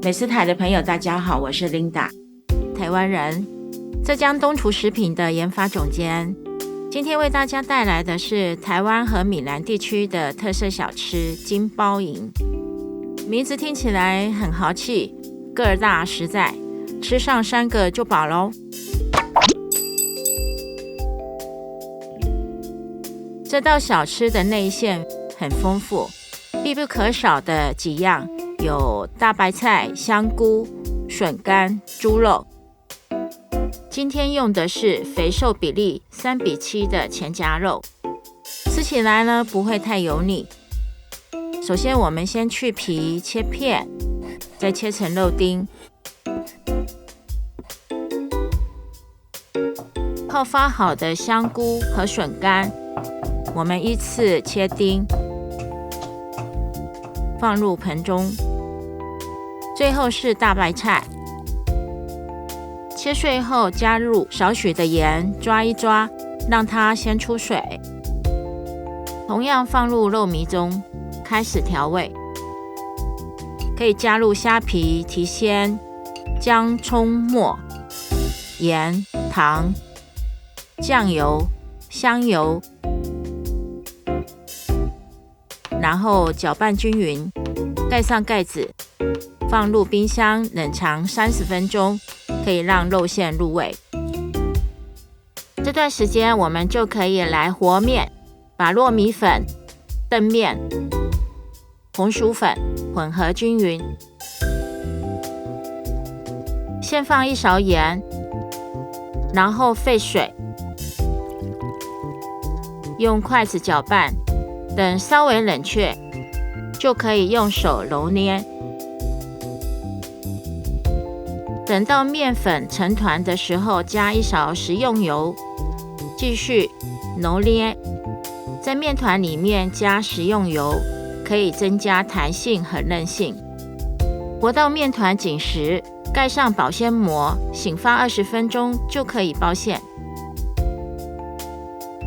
美食台的朋友大家好，我是 Linda， 台湾人，浙江东厨食品的研发总监。今天为大家带来的是台湾和闽南地区的特色小吃金包银。名字听起来很豪气，个儿大实在，吃上3个就饱咯。这道小吃的内馅很丰富，必不可少的几样有大白菜、香菇、笋干、猪肉。今天用的是肥瘦比例3:7的前夹肉，吃起来呢不会太油腻。首先我们先去皮切片，再切成肉丁。泡发好的香菇和笋干，我们依次切丁，放入盆中。最后是大白菜，切碎后加入少许的盐，抓一抓，让它先出水。同样放入肉糜中，开始调味。可以加入虾皮提鲜、姜葱末、盐、糖、酱油、香油，然后搅拌均匀，盖上盖子，放入冰箱冷藏30分钟，可以让肉馅入味。这段时间我们就可以来和面，把糯米粉、澄面、红薯粉混合均匀。先放1勺盐，然后沸水，用筷子搅拌，等稍微冷却，就可以用手揉捏。等到面粉成团的时候，加1勺食用油，继续揉捏。在面团里面加食用油，可以增加弹性和韧性。和到面团紧实，盖上保鲜膜，醒发20分钟就可以包馅。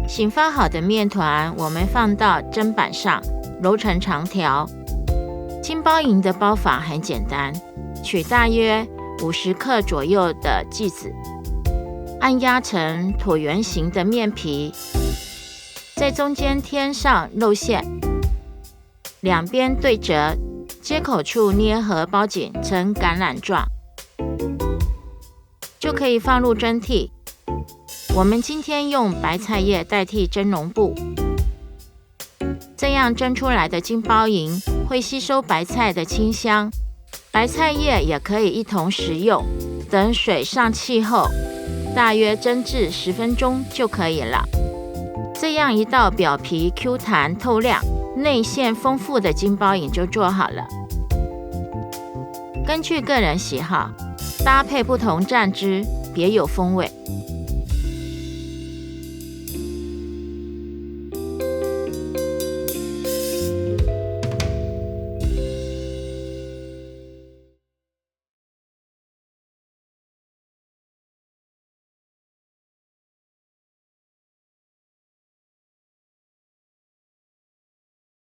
醒发好的面团，我们放到砧板上，揉成长条。金包银的包法很简单，取大约50克左右的剂子，按压成椭圆形的面皮，在中间添上肉馅，两边对折，接口处捏合包紧成橄榄状，就可以放入蒸屉。我们今天用白菜叶代替蒸笼布，这样蒸出来的金包银会吸收白菜的清香。白菜叶也可以一同食用，等水上气后，大约蒸至10分钟就可以了。这样一道表皮 Q 弹透亮、内馅丰富的金包银就做好了。根据个人喜好，搭配不同酱汁，别有风味。